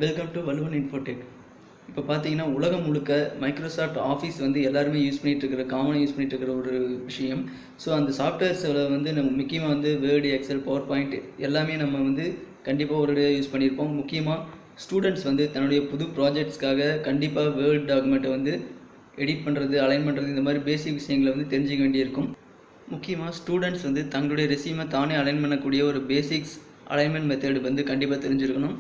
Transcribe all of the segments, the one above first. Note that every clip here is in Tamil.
Welcome to வலுவன் Infotech. இப்போ பார்த்தீங்கன்னா உலகம் முழுக்க மைக்ரோசாஃப்ட் ஆஃபீஸ் வந்து எல்லாருமே யூஸ் பண்ணிகிட்டு காமனாக யூஸ் பண்ணிகிட்டு இருக்கிற ஒரு விஷயம். ஸோ அந்த சாஃப்ட்வேர்ஸில் வந்து நம்ம முக்கியமாக வந்து வேர்டு, எக்ஸல், பவர் பாயிண்ட் எல்லாமே நம்ம வந்து கண்டிப்பாக ஒரு யூஸ் பண்ணியிருப்போம். முக்கியமாக ஸ்டூடெண்ட்ஸ் வந்து தன்னுடைய புது ப்ராஜெக்ட்ஸ்க்காக கண்டிப்பாக வேர்ட் டாக்குமெண்ட்டை வந்து எடிட் பண்ணுறது, அலைன் பண்ணுறது, இந்த மாதிரி பேசிக் விஷயங்களை வந்து தெரிஞ்சுக்க வேண்டியிருக்கும். முக்கியமாக ஸ்டூடெண்ட்ஸ் வந்து தங்களுடைய ரெசியூமை தானே அலைன் பண்ணக்கூடிய ஒரு பேசிக்ஸ் அலைன்மெண்ட் மெத்தட் வந்து கண்டிப்பாக தெரிஞ்சிருக்கணும்.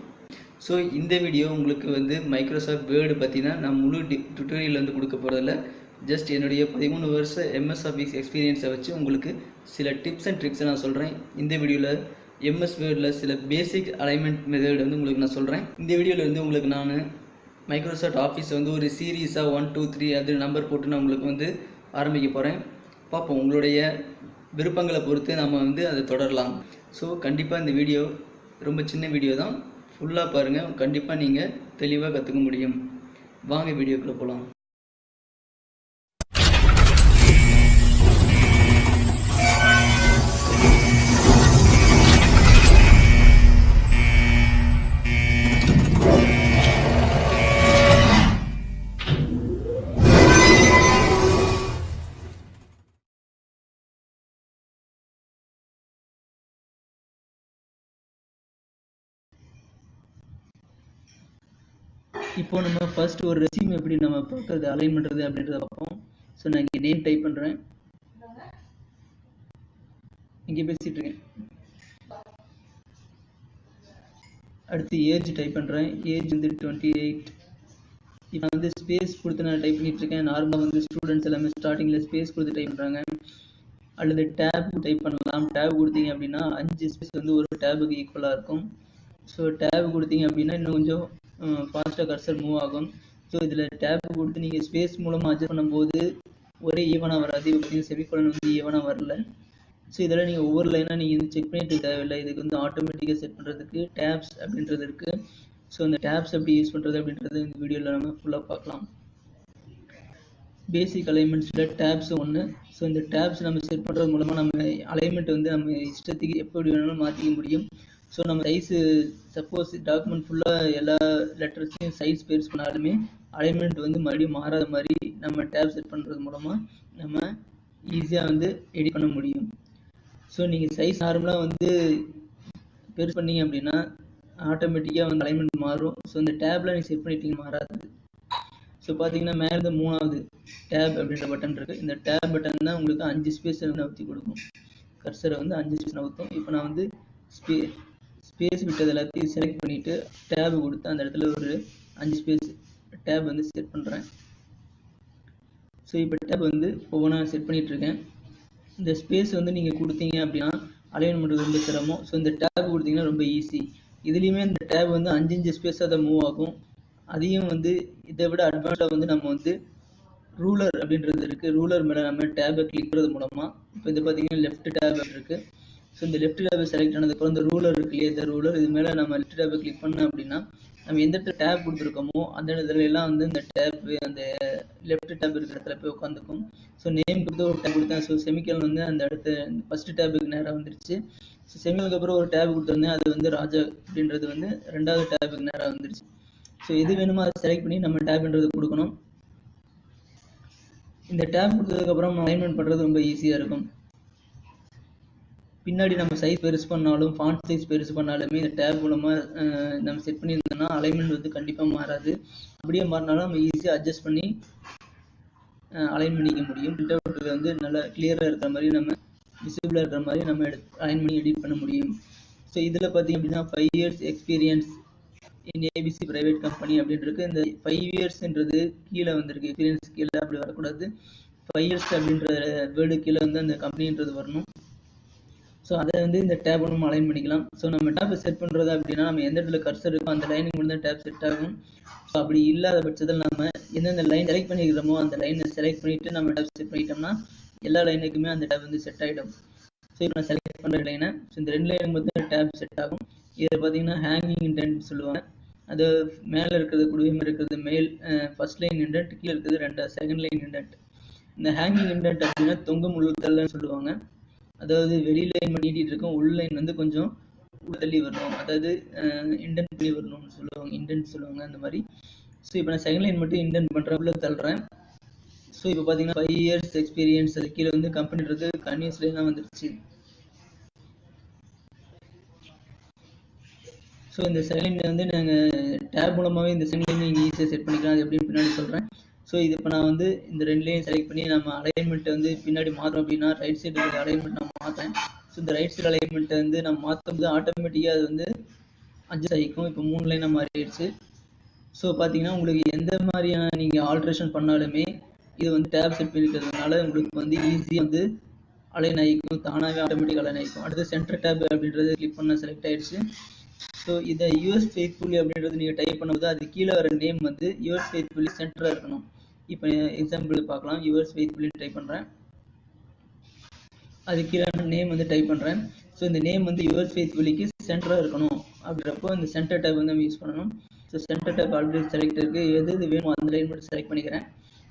ஸோ இந்த வீடியோ உங்களுக்கு வந்து மைக்ரோசாஃப்ட் வேர்டு பற்றினா நான் முழு டுட்டோரியல் வந்து கொடுக்க போகிறதில்ல. ஜஸ்ட் என்னுடைய 13 வருஷ MS ஆஃபீஸ் எக்ஸ்பீரியன்ஸை வச்சு உங்களுக்கு சில டிப்ஸ் அண்ட் ட்ரிக்ஸை நான் சொல்கிறேன். இந்த வீடியோவில் MS வேர்டில் சில பேசிக் அலைன்மெண்ட் மெத்தட் வந்து உங்களுக்கு நான் சொல்கிறேன். இந்த வீடியோவில் வந்து உங்களுக்கு நான் மைக்ரோசாஃப்ட் ஆஃபீஸ் வந்து ஒரு சீரீஸாக 1, 2, 3 அது நம்பர் போட்டு நான் உங்களுக்கு வந்து ஆரம்பிக்க போகிறேன். பார்ப்போம், உங்களுடைய விருப்பங்களை பொறுத்து நம்ம வந்து அதை தொடரலாம். ஸோ கண்டிப்பாக இந்த வீடியோ ரொம்ப சின்ன வீடியோ தான், ஃபுல்லாக பாருங்கள், கண்டிப்பாக நீங்கள் தெளிவாக கற்றுக்க முடியும். வாங்க வீடியோக்குள்ளே போகலாம். இப்போ நம்ம ஃபர்ஸ்ட் ஒரு ரெசியூம் எப்படி நம்ம பார்க்கறது, அலைன் பண்ணுறது அப்படின்றத பார்ப்போம். ஸோ நான் இங்கே நேம் டைப் பண்ணுறேன், இங்கே பேசிகிட்டு இருக்கேன். அடுத்து ஏஜ் டைப் பண்ணுறேன், ஏஜ் வந்து 28. இப்போ வந்து ஸ்பேஸ் கொடுத்து நான் டைப் பண்ணிகிட்ருக்கேன். நார்மலாக வந்து ஸ்டூடெண்ட்ஸ் எல்லாமே ஸ்டார்டிங்கில் ஸ்பேஸ் கொடுத்து டைப் பண்ணுறாங்க. அல்லது டேப் டைப் பண்ணலாம். டேப் கொடுத்தீங்க அப்படின்னா 5 ஸ்பேஸ் வந்து ஒரு டேபுக்கு ஈக்குவலாக இருக்கும். ஸோ டேப் கொடுத்தீங்க அப்படின்னா இன்னும் கொஞ்சம் ஃபாஸ்ட்டாக கர்சர் மூவ் ஆகும். ஸோ இதில் டேப் கொடுத்து நீங்கள் ஸ்பேஸ் மூலமாக அட்ஜஸ்ட் பண்ணும்போது ஒரே ஈவனாக வராது. பார்த்தீங்கன்னா செமிகோலன் வந்து ஈவனாக வரல. ஸோ இதெல்லாம் நீங்கள் ஒவ்வொரு லைனாக நீங்கள் வந்து செக் பண்ணிட்டு தேவையில்லை. இதுக்கு வந்து ஆட்டோமேட்டிக்காக செட் பண்ணுறதுக்கு டேப்ஸ் அப்படின்றது இருக்குது. ஸோ அந்த டேப்ஸ் எப்படி யூஸ் பண்ணுறது அப்படின்றது இந்த வீடியோவில் நம்ம ஃபுல்லாக பார்க்கலாம். பேசிக் அலைன்மெண்ட்ஸில் டேப்ஸ் ஒன்று. ஸோ இந்த டேப்ஸ் நம்ம செட் பண்ணுறது மூலமாக நம்ம அலைன்மெண்ட் வந்து நம்ம இஷ்டத்துக்கு எப்படி வேணாலும் மாற்றிக்க முடியும். ஸோ நம்ம சைஸு சப்போஸ் டாக்குமெண்ட் ஃபுல்லாக எல்லா லெட்டர்ஸையும் சைஸ் பெருசு பண்ணாலுமே அலைன்மெண்ட் வந்து மறுபடியும் மாறாத மாதிரி நம்ம டேப் செட் பண்ணுறது மூலமாக நம்ம ஈஸியாக வந்து எடிட் பண்ண முடியும். ஸோ நீங்கள் சைஸ் நார்மலாக வந்து பெருசு பண்ணிங்க அப்படின்னா ஆட்டோமேட்டிக்காக வந்து அலைன்மெண்ட் மாறும். ஸோ இந்த டேப்பில் நீங்கள் செட் பண்ணிட்டீங்க மாறாது. ஸோ பார்த்தீங்கன்னா மேலே 3வது டேப் அப்படின்ற பட்டன் இருக்குது. இந்த டேப் பட்டன் தான் உங்களுக்கு 5 ஸ்பேஸ் நவுத்தி கொடுக்கும். கர்சரை வந்து 5 ஸ்பேஸ் நவுத்தும். இப்போ நான் வந்து ஸ்பேஸ் விட்டது எல்லாத்தையும் செலக்ட் பண்ணிவிட்டு டேப் கொடுத்து அந்த இடத்துல ஒரு 5 ஸ்பேஸ் டேப் வந்து செட் பண்ணுறேன். ஸோ இப்போ டேப் வந்து ஒவ்வொன்றா செட் பண்ணிகிட்ருக்கேன். இந்த ஸ்பேஸ் வந்து நீங்கள் கொடுத்தீங்க அப்படின்னா அலைன் பண்ணுறது ரொம்ப சிரமம். ஸோ இந்த டேப் கொடுத்தீங்கன்னா ரொம்ப ஈஸி. இதுலேயுமே இந்த டேப் வந்து 5 ஸ்பேஸாக அதை மூவ் ஆகும். அதையும் வந்து இதை விட அட்வான்ஸாக வந்து நம்ம வந்து ரூலர் அப்படின்றது இருக்குது. ரூலர் மேலே நம்ம டேபை கிளிக் பண்ணுறது மூலமாக இப்போ இது பார்த்தீங்கன்னா லெஃப்ட் டேப் இருக்குது. ஸோ இந்த லெஃப்ட் டேபை செலக்ட் ஆனதுக்கப்புறம் இந்த ரூலர் இருக்கு இல்லையா, இந்த ரூலர் இது மேலே நம்ம லெஃப்ட் டேபை கிளிக் பண்ணோம் அப்படின்னா நம்ம எந்த இடத்துல டேப் கொடுத்துருக்கோமோ அந்த இடத்துல எல்லாம் வந்து இந்த டேப் அந்த லெஃப்ட் டேப் இருக்கிற இடத்துல போய் உட்காந்துக்கும். ஸோ நேம் கொடுத்து ஒரு டேப் கொடுத்தேன். ஸோ செமிக்கல் வந்து அந்த இடத்த ஃபர்ஸ்ட் டேபுக்கு நேராக வந்துருச்சு. ஸோ செமிக்கலுக்கு அப்புறம் ஒரு டேப் கொடுத்துருந்தேன், அது வந்து ராஜா அப்படின்றது வந்து 2வது டேபுக்கு நேராக வந்துருச்சு. ஸோ எது வேணுமோ அதை செலக்ட் பண்ணி நம்ம டேப்ன்றது கொடுக்கணும். இந்த டேப் கொடுத்ததுக்கப்புறம் அலைன்மெண்ட் பண்ணுறது ரொம்ப ஈஸியாக இருக்கும். பின்னாடி நம்ம சைஸ் பெருசு பண்ணாலும் ஃபாண்ட் சைஸ் பெருசு பண்ணாலுமே இந்த டேப் மூலமாக நம்ம செட் பண்ணியிருந்தோம்னா அலைன்மெண்ட் வந்து கண்டிப்பாக மாறாது. அப்படியே மாறினாலும் நம்ம ஈஸியாக அட்ஜஸ்ட் பண்ணி அலைன் பண்ணிக்க முடியும். பிரிண்ட் அவுட்டில் வந்து நல்லா கிளியராக இருக்கிற மாதிரி நம்ம விசிபிளாக இருக்கிற மாதிரி நம்ம அலைன் பண்ணி எடிட் பண்ண முடியும். ஸோ இதில் பார்த்தீங்க அப்படின்னா 5 years experience in ABC private company அப்படின்னு இருக்குது. இந்த 5 yearsன்றது கீழே வந்திருக்கு, எக்ஸ்பீரியன்ஸ் கீழே அப்படி வரக்கூடாது. 5 years அப்படின்ற வேர்டு கீழே வந்து அந்த கம்பெனின்றது வரணும். ஸோ அதை வந்து இந்த டேப் நம்ம அலைன் பண்ணிக்கலாம். ஸோ நம்ம டேப்பை செட் பண்ணுறது அப்படின்னா நம்ம எந்த இடத்துல கர்சர் இருக்கோ அந்த லைனுக்கு மட்டும் தான் டேப் செட் ஆகும். ஸோ அப்படி இல்லாத பட்சத்தில் நம்ம எந்தெந்த லைன் செலக்ட் பண்ணிக்கிறோமோ அந்த லைனை செலக்ட் பண்ணிவிட்டு நம்ம டேப் செட் பண்ணிட்டோம்னா எல்லா லைனுக்குமே அந்த டேப் வந்து செட் ஆகிடும். ஸோ இப்போ நான் செலக்ட் பண்ணுற லைனை ஸோ இந்த 2 லைனுக்கு மட்டும் டேப் செட் ஆகும். இதை பார்த்தீங்கன்னா ஹேங்கிங் இன்டென்ட் சொல்லுவாங்க. அது மேலே இருக்கிறது குடுவையும் இருக்கிறது மேல் ஃபர்ஸ்ட் லைன் இன்டென்ட், கீழே இருக்கிறது செகண்ட் லைன் இன்டென்ட். இந்த ஹேங்கிங் இன்டென்ட் அப்படின்னா தொங்கும் உள்ளுத்தல்னு சொல்லுவாங்க. அதாவது வெளி லைன் நீட்டிகிட்டு இருக்கும், உள் லைன் வந்து கொஞ்சம் தள்ளி வரணும், அதாவது இண்டென்ட் பண்ணி வரணும்னு சொல்லுவாங்க, இண்டென்ட் சொல்லுவாங்க அந்த மாதிரி. ஸோ இப்போ நான் செகண்ட் லைன் மட்டும் இண்டென்ட் பண்ணுறேன், உள்ள தள்ளுறேன். ஸோ இப்போ பார்த்தீங்கன்னா 5 years எக்ஸ்பீரியன்ஸ், அது கீழே வந்து கம்பெனின்றது கன்யூஸ்லேயே தான் வந்துருச்சு. ஸோ இந்த செகண்ட் லைன் வந்து நாங்கள் டேப் மூலமாகவே இந்த செகண்ட் லைன் நீங்கள் ஈஸியாக செட் பண்ணிக்கலாம், அது எப்படின்னு பின்னாடி சொல்கிறேன். ஸோ இது இப்போ நான் வந்து இந்த ரெண்டுலேயும் செலக்ட் பண்ணி நம்ம அலைன்மெண்ட்டை வந்து பின்னாடி மாற்றோம் அப்படின்னா ரைட் சைடு அலைன்மெண்ட் நான் மாற்றேன். ஸோ இந்த ரைட் சைடு அலைன்மெண்ட்டை வந்து நம்ம மாற்றும் போது ஆட்டோமேட்டிக்காக அது வந்து அட்ஜஸ்ட் ஆகிக்கும். இப்போ 3 லைனாக மாறிடுச்சு. ஸோ பார்த்தீங்கன்னா உங்களுக்கு எந்த மாதிரியான நீங்கள் ஆல்ட்ரேஷன் பண்ணாலுமே இது வந்து டேப் செட் பண்ணிக்கிறதுனால உங்களுக்கு வந்து ஈஸியாக வந்து அலைன் ஆகிக்கும், தானாகவே ஆட்டோமேட்டிக் அலைன் ஆகிக்கும். அடுத்து சென்டர் டேப் அப்படின்றது கிளிக் பண்ண செலக்ட் ஆகிடுச்சு. ஸோ இதை யூஎஸ் ஃபெய்த்ஃபுல்லி அப்படின்றது நீங்கள் டைப் பண்ணும்போது அது கீழே வர நேம் வந்து யூஎஸ் ஃபெய்த்ஃபுல்லி சென்டராக இருக்கணும். இப்போ எக்ஸாம்பிள் பார்க்கலாம், யூஎஸ் ஃபெய்த்ஃபுல்லி டைப் பண்ணுறேன், அது கீழே நேம் வந்து டைப் பண்ணுறேன். ஸோ இந்த நேம் வந்து யூஎஸ் ஃபெய்த்ஃபுல்லிக்கு சென்டராக இருக்கணும் அப்படின்றப்போ இந்த சென்டர் டேப் வந்து நம்ம யூஸ் பண்ணணும். So centre tab already select இருக்குது, எது வேணும் அந்த லைன் மட்டும் செலக்ட் பண்ணிக்கிறேன்.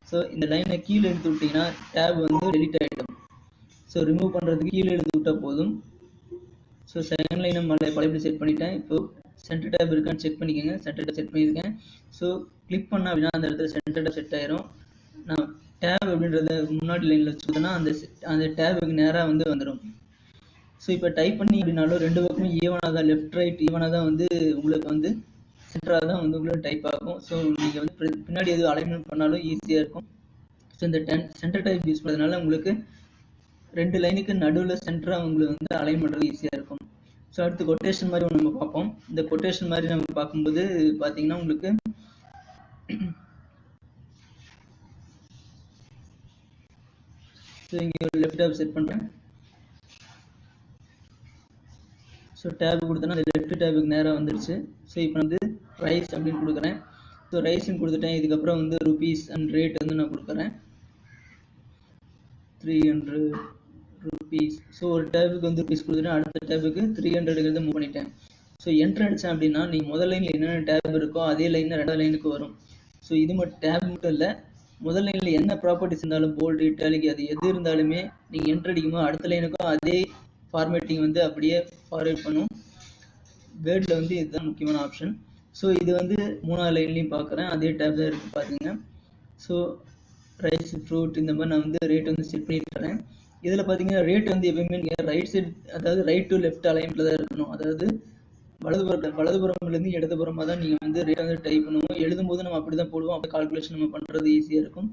ஸோ இந்த லைனை கீழே எடுத்து விட்டிங்கன்னா டேப் வந்து டெலிட் ஆகிடும். ஸோ ரிமூவ் பண்ணுறதுக்கு கீழே எடுத்து விட்டால் போதும். ஸோ செகண்ட் லைனை பழையபடி செட் பண்ணிட்டேன். இப்போ சென்டர் டேப் இருக்கான்னு செக் பண்ணிக்கோங்க. சென்டர் டேப் செட் பண்ணியிருக்கேன். ஸோ கிளிக் பண்ண அப்படின்னா அந்த இடத்துல சென்டர் டேப் செட் ஆயிரும். நான் டேப் அப்படின்றத முன்னாடி லைனில் வச்சுருந்தேன்னா அந்த டேபுக்கு நேராக வந்து வந்துடும். ஸோ இப்போ டைப் பண்ணி அப்படின்னாலும் ரெண்டு பக்கமும் ஈவனாக தான், லெஃப்ட் ரைட் ஈவனாக தான் வந்து உங்களுக்கு வந்து சென்டராக தான் வந்து உங்களுக்கு டைப் ஆகும். ஸோ நீங்கள் வந்து பின்னாடி எதுவும் அலைன்மெண்ட் பண்ணாலும் ஈஸியாக இருக்கும். ஸோ இந்த சென்டர் டைப் யூஸ் பண்ணுறதுனால உங்களுக்கு ரெண்டு லைனுக்கு நடுவில் சென்டராக உங்களுக்கு வந்து அலைன் பண்ணுறது ஈஸியாக இருக்கும். ஸோ அடுத்து கொட்டேஷன் மாதிரி ஒன்று நம்ம பார்ப்போம். இந்த கொட்டேஷன் மாதிரி நம்ம பார்க்கும்போது பார்த்தீங்கன்னா உங்களுக்கு ஸோ இங்கே ஒரு லெஃப்ட் டேப் செட் பண்ணுறேன். ஸோ டேப் கொடுத்தோன்னா அந்த லெஃப்ட் டேபுக்கு நேராக வந்துடுச்சு. ஸோ இப்போ வந்து ரைஸ் அப்படின்னு கொடுக்குறேன். ஸோ ரைஸ்ன்னு கொடுத்துட்டேன். இதுக்கப்புறம் வந்து ருபீஸ் அண்ட் ரேட் வந்து நான் கொடுக்குறேன் 300 rupees. ஸோ ஒரு டேபுக்கு வந்து ருபீஸ் கொடுத்துட்டேன், அடுத்த டேபுக்கு 300 மூவ் பண்ணிட்டேன். ஸோ என்ட்ரு அடித்தேன் அப்படின்னா நீங்கள் முதல் லைனில் என்னென்ன டேப் இருக்கோ அதே லைனில் ரெண்டாவது லைனுக்கு வரும். ஸோ இது மட்டும் டேப் மட்டும் இல்லை, முதல் லைனில் என்ன ப்ராப்பர்ட்டிஸ் இருந்தாலும் போல்டு இட்டாலிக் அது எது இருந்தாலுமே நீங்கள் என்ட்ரு அடிக்கும்போது அடுத்த லைனுக்கும் அதே ஃபார்மேட்டிங் வந்து அப்படியே ஃபார்வேர்ட் பண்ணும். வேர்டில் வந்து இதுதான் முக்கியமான ஆப்ஷன். ஸோ இது வந்து மூணாவது லைன்லையும் பார்க்குறேன், அதே டேப் தான் இருக்குது பார்த்துங்க. ஸோ ரைஸ் ஃப்ரூட் இந்த மாதிரி நான் வந்து ரேட் வந்து செட் பண்ணிட்டு தரேன். இதில் பார்த்தீங்கன்னா ரேட் வந்து எப்பயுமே நீங்கள் ரைட் சைடு, அதாவது ரைட் டு லெஃப்ட் அலைன்மெண்ட்டில் தான் இருக்கணும். அதாவது வலதுபுறம்லேருந்து இடதுபுறமாக தான் நீங்கள் வந்து ரேட் வந்து டைப் பண்ணுவோம். எழுதும்போது நம்ம அப்படி தான் போடுவோம். அப்போ கால்குலேஷன் நம்ம பண்ணுறது ஈஸியாக இருக்கும்,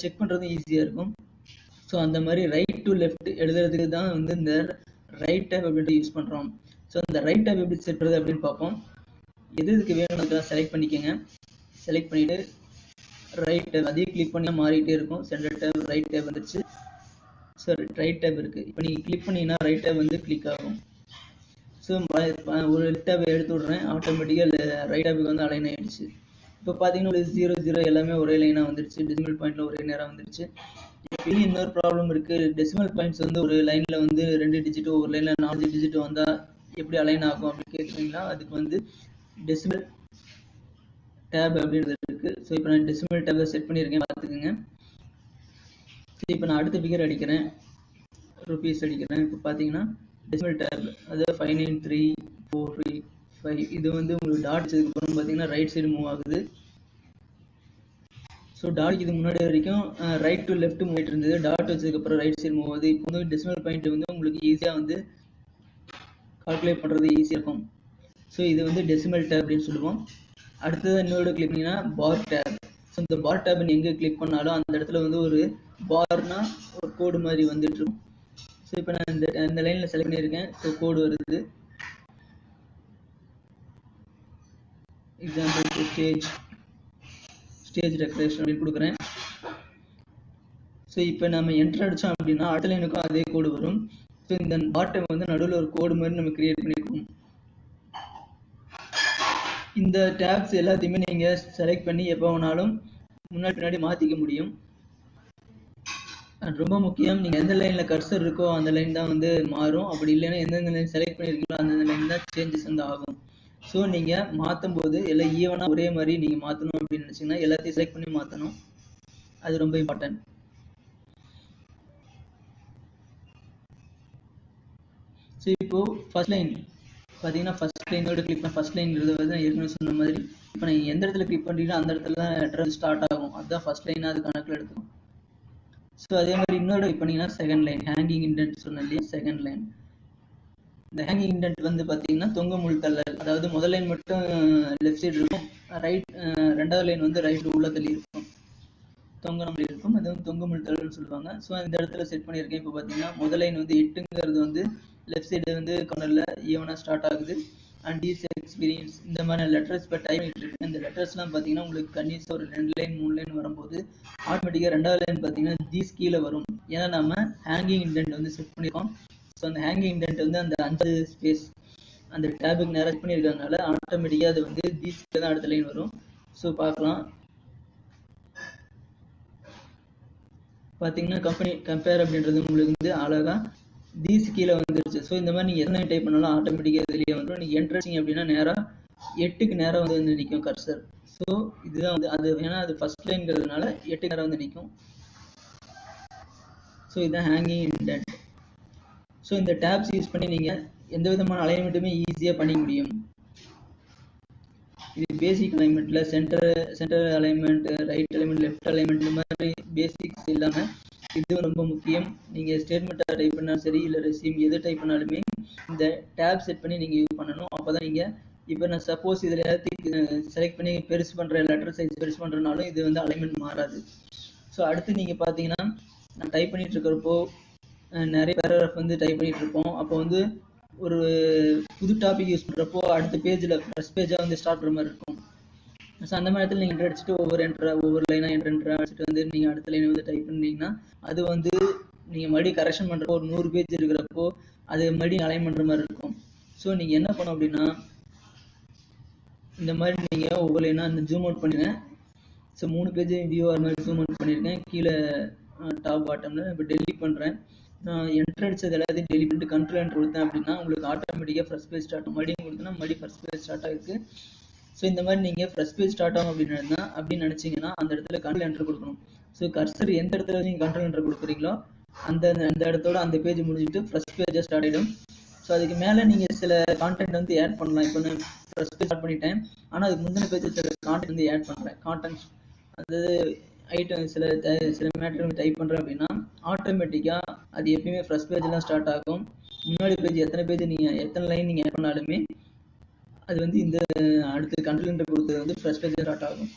செக் பண்ணுறதும் ஈஸியாக இருக்கும். ஸோ அந்த மாதிரி ரைட் டு லெஃப்ட் எழுதுறதுக்கு தான் வந்து இந்த ரைட் டேப் அப்படின்ட்டு யூஸ் பண்ணுறோம். ஸோ அந்த ரைட் டேப் எப்படி செட் பண்ணுறது அப்படின்னு பார்ப்போம். எதுக்கு வேணும் அதெல்லாம் செலக்ட் பண்ணிக்கோங்க. செலக்ட் பண்ணிவிட்டு ரைட் டேப் அதே கிளிக் பண்ணால் மாறிட்டே இருக்கும். சென்டர் டேப் ரைட் டேப் வந்துடுச்சு. ஸோ ரைட் டேப் இருக்குது. இப்போ நீங்கள் கிளிக் பண்ணிங்கன்னா ரைட் டேப் வந்து கிளிக் ஆகும். ஸோ ஒரு லெஃப்ட் டேப் எடுத்து விட்றேன், ஆட்டோமேட்டிக்காக ரைட் டேப்புக்கு வந்து அலைன் ஆகிடுச்சு. இப்போ பார்த்தீங்கன்னா ஒரு 0 0 எல்லாமே ஒரே லைனாக வந்துடுச்சு, டெசிமல் பாயிண்டில் ஒரே நேரம் வந்துடுச்சு. இப்போ இன்னொரு ப்ராப்ளம் இருக்குது, டெசிமல் பாயிண்ட்ஸ் வந்து ஒரு லைனில் வந்து 2 டிஜிட், ஒரு லைனில் 4 டிஜிட் வந்தால் எப்படி அலைன் ஆகும் அப்படின்னு கேட்குறீங்களா? அதுக்கு வந்து டெசிமல் டேப் அப்படின்றது இருக்குது. ஸோ இப்போ நான் டெசிமல் டேப்பை செட் பண்ணியிருக்கேன், பார்த்துக்குங்க. ஸோ இப்போ நான் அடுத்த ஃபிகர் அடிக்கிறேன், ருபீஸ் அடிக்கிறேன். இப்போ பார்த்தீங்கன்னா டெசிமல் டேப் அதாவது 59345 இது வந்து உங்களுக்கு டாட் வச்சதுக்கப்புறம் பார்த்தீங்கன்னா ரைட் சைடு மூவ் ஆகுது. ஸோ டாட் இது முன்னாடி வரைக்கும் ரைட் டு லெஃப்ட் மூவ் ஆகிட்டு இருந்தது, டாட் வச்சதுக்கப்புறம் ரைட் சைடு மூவ் ஆகுது. இப்போ வந்து டெசிமல் பாயிண்ட் வந்து உங்களுக்கு ஈஸியாக வந்து கால்குலேட் பண்ணுறது ஈஸியாக இருக்கும். ஸோ இது வந்து டெசிமல் டேப் அப்படின்னு சொல்லுவோம். அடுத்தது இன்னொரு கிளிக் பண்ணிங்கன்னா பார் டேப். ஸோ இந்த பார் டேப் நீங்கள் எங்கே கிளிக் பண்ணாலும் அந்த இடத்துல வந்து ஒரு பார்னா ஒரு கோடு மாதிரி வந்துட்டு இருக்கும். ஸோ இப்போ நான் இந்த லைனில் செலக்ட் பண்ணியிருக்கேன். ஸோ கோடு வருது. எக்ஸாம்பிள் ஸ்டேஜ் டெக்கரேஷன் அப்படின்னு கொடுக்குறேன். ஸோ இப்போ நம்ம என்டர் அடித்தோம் அப்படின்னா அடுத்த லைனுக்கும் அதே கோடு வரும். ஸோ இந்த பார் டேப் வந்து நடுவில் ஒரு கோடு மாதிரி நம்ம கிரியேட் பண்ணியிருக்கோம். இந்த டேப்ஸ் எல்லாத்தையுமே நீங்கள் செலக்ட் பண்ணி எப்போ வேணாலும் முன்னாடி பின்னாடி மாற்றிக்க முடியும். ரொம்ப முக்கியம், நீங்கள் எந்த லைனில் கர்சர் இருக்கோ அந்த லைன் தான் வந்து மாறும். அப்படி இல்லைன்னா எந்தெந்த லைன் செலக்ட் பண்ணியிருக்கீங்களோ அந்த லைன் தான் சேஞ்சஸ் வந்து ஆகும். ஸோ நீங்கள் மாற்றும் போது எல்லாம் ஈவனாக ஒரே மாதிரி நீங்கள் மாற்றணும் அப்படின்னு நினச்சிங்கன்னா எல்லாத்தையும் செலக்ட் பண்ணி மாற்றணும். அது ரொம்ப இம்பார்ட்டன்ட். ஸோ இப்போது ஃபர்ஸ்ட் லைன் பார்த்தீங்கன்னா ஃபர்ஸ்ட் லைனோட கிளிக் பண்ண ஃபர்ஸ்ட் லைன்ங்கிறது வந்து நான் ஏற்கனவே சொன்ன மாதிரி இப்போ நீங்கள் எந்த இடத்துல கிளிக் பண்ணுறீங்களோ அந்த இடத்துல தான் லெட்டர் ஸ்டார்ட் ஆகும். அதுதான் ஃபர்ஸ்ட் லைனாக அது கணக்கில் எடுத்துக்கும். ஸோ அதே மாதிரி இன்னொரு பண்ணீங்கன்னா செகண்ட் லைன் ஹேங்கிங் இண்டென்ட் சொன்னேன் இல்லையா, செகண்ட் லைன். இந்த ஹேங்கிங் இண்டென்ட் வந்து பார்த்தீங்கன்னா தொங்க முள்தள்ளல், அதாவது முதல் லைன் மட்டும் லெஃப்ட் சைடு இருக்கும், ரெண்டாவது லைன் வந்து ரைட் உள்ள தள்ளி இருக்கும், தொங்க நம்பர் இருக்கும், அது வந்து தொங்க முள்தள்ளல்னு சொல்லுவாங்க. ஸோ இந்த இடத்துல செட் பண்ணியிருக்கேன். இப்போ பார்த்தீங்கன்னா முதல் லைன் வந்து 8ங்கிறது வந்து லெஃப்ட் சைடு வந்து கார்னரில் ஈவனாக ஸ்டார்ட் ஆகுது. அண்ட் இஸ் எக்ஸ்பீரியன்ஸ் இந்த மாதிரி லெட்டர்ஸ் இப்போ டைப் பண்ணிட்டு இருக்கேன். இந்த லெட்டர்ஸ்லாம் பார்த்தீங்கன்னா உங்களுக்கு கன்னியூஸாக ஒரு 2 லைன் 3 லைன் வரும்போது ஆட்டோமேட்டிக்காக ரெண்டாவது லைன் பார்த்தீங்கன்னா தீஸ் கீழே வரும். ஏன்னா நம்ம ஹேங்கிங் இண்டென்ட் வந்து செட் பண்ணியிருக்கோம். ஸோ அந்த ஹேங்கிங் இண்டென்ட் வந்து அந்த 5 ஸ்பேஸ் அந்த டேபுக்கு நேராக செட் பண்ணியிருக்கிறதுனால ஆட்டோமேட்டிக்காக அது வந்து தீஸ் கீழே தான் அடுத்த லைன் வரும். ஸோ பார்க்கலாம். பார்த்தீங்கன்னா கம்பேர் அப்படின்றது உங்களுக்கு வந்து அழகாக தீஸ் கீழே வந்துருச்சு. ஸோ இந்த மாதிரி நீங்கள் எத்தனை டைப் பண்ணாலும் ஆட்டோமேட்டிக்காக வெளியே வந்துடும். நீங்கள் என்ட்ரன்சிங் அப்படின்னா நேராக 8க்கு நேராக வந்து நிற்கும் கர்சர். ஸோ இதுதான் வந்து அது, ஏன்னா அது ஃபர்ஸ்ட் லைன்ங்கிறதுனால 8க்கு நேராக வந்து நிற்கும். ஸோ இதுதான் ஹேங்கிங் இண்டென்ட். ஸோ இந்த டேப்ஸ் யூஸ் பண்ணி நீங்கள் எந்த விதமான அலைன்மெண்ட்டுமே ஈஸியாக பண்ணிக்க முடியும். இது பேசிக் அலைன்மெண்ட்டில் centre alignment, right alignment, left alignment இந்த மாதிரி பேசிக்ஸ் இல்லாமல் இது ரொம்ப முக்கியம். நீங்கள் ஸ்டேட்மெண்ட்டாக டைப் பண்ணாலும் சரி, இல்லை ரெஸ்யூம் எது டைப் பண்ணாலுமே இந்த டேப் செட் பண்ணி நீங்கள் யூஸ் பண்ணணும். அப்போ தான் நீங்கள் இப்போ நான் சப்போஸ் இதில் எல்லாத்தையும் செலக்ட் பண்ணி பெருசு பண்ணுறேன், லெட்டர் சைஸ் பெருசு பண்ணுறனாலும் இது வந்து அலைன்மெண்ட் மாறாது. ஸோ அடுத்து நீங்கள் பார்த்தீங்கன்னா நான் டைப் பண்ணிட்டு இருக்கிறப்போ நிறைய பேராகிராஃப் வந்து டைப் பண்ணிட்டு இருப்போம். அப்போ வந்து ஒரு புது டாபிக் யூஸ் பண்ணுறப்போ அடுத்த பேஜில் ஃபர்ஸ்ட் பேஜாக வந்து ஸ்டார்ட் பண்ணுற மாதிரி இருக்கும். ஸோ அந்த மாதிரி இடத்துல நீங்கள் என்ட்ரு அடிச்சுட்டு ஒவ்வொரு லைனாக என்ட்ரு அடிச்சுட்டு வந்து நீங்கள் அடுத்த லைனை வந்து டைப் பண்ணிங்கன்னா அது வந்து நீங்கள் மறுபடியும் கரெக்ஷன் பண்ணுறப்போ ஒரு 100 பேஜ் இருக்கிறப்போ அது மறுபடியும் அலைன் பண்ணுற மாதிரி இருக்கும். ஸோ நீங்கள் என்ன பண்ணணும் அப்படின்னா இந்த மாதிரி நீங்கள் ஒவ்வொரு லைனாக அந்த ஜூம் அவுட் பண்ணுங்க. ஸோ 3 பேஜ் வியூ அது மாதிரி ஜூம் அவுட் பண்ணியிருக்கேன். கீழே டாப் பாட்டமில் இப்போ டெலிட் பண்ணுறேன். நான் என்ட்ரு அடிச்சது எல்லாத்தையும் டெலிட் பண்ணிட்டு கண்ட்ரோல் என்ட்ரு கொடுத்தேன் அப்படின்னா உங்களுக்கு ஆட்டோமேட்டிக்காக ஃபர்ஸ்ட் பேஜ் ஸ்டார்ட் ஆகும். மறுபடியும் கொடுத்தனா மறுபடியும் ஃபர்ஸ்ட் பேஜ் ஸ்டார்ட் ஆகிருக்கு. ஸோ இந்த மாதிரி நீங்கள் ஃபர்ஸ்ட் பேஜ் ஸ்டார்ட் ஆகும் அப்படின்னு நினச்சிங்கன்னா அந்த இடத்துல கண்ட்ரோல் என்ட்ரு கொடுக்கணும். ஸோ கர்சர் எந்த இடத்துல நீங்கள் கண்ட்ரோல் என்ட்ரு கொடுக்குறீங்களோ அந்த இடத்தோட அந்த பேஜ் முடிஞ்சிட்டு ஃபர்ஸ்ட் பேஜாக ஸ்டார்ட் ஆகிடும். ஸோ அதுக்கு மேலே நீங்கள் சில கான்டென்ட் வந்து ஆட் பண்ணலாம். இப்போ நான் ஃபர்ஸ்ட் பேஜ் ஸ்டார்ட் பண்ணிட்டேன், ஆனால் அதுக்கு முந்தின பேஜ் சில கான்டென்ட் வந்து ஆட் பண்ணுறேன். கான்டென்ட் அதாவது ஐட்டம் சில மேட்டர் டைப் பண்ணுறேன் அப்படின்னா ஆட்டோமேட்டிக்காக அது எப்பயுமே ஃபர்ஸ்ட் பேஜ் தான் ஸ்டார்ட் ஆகும். முன்னாடி பேஜ் எத்தனை லைன் நீங்கள் ஆட் பண்ணாலுமே அது வந்து இந்த அடுத்து கண்ட்ரோல் என்ட்ரு கொடுத்தது வந்து ஃபர்ஸ்ட் பேஜ் ஸ்டார்ட் ஆகும்.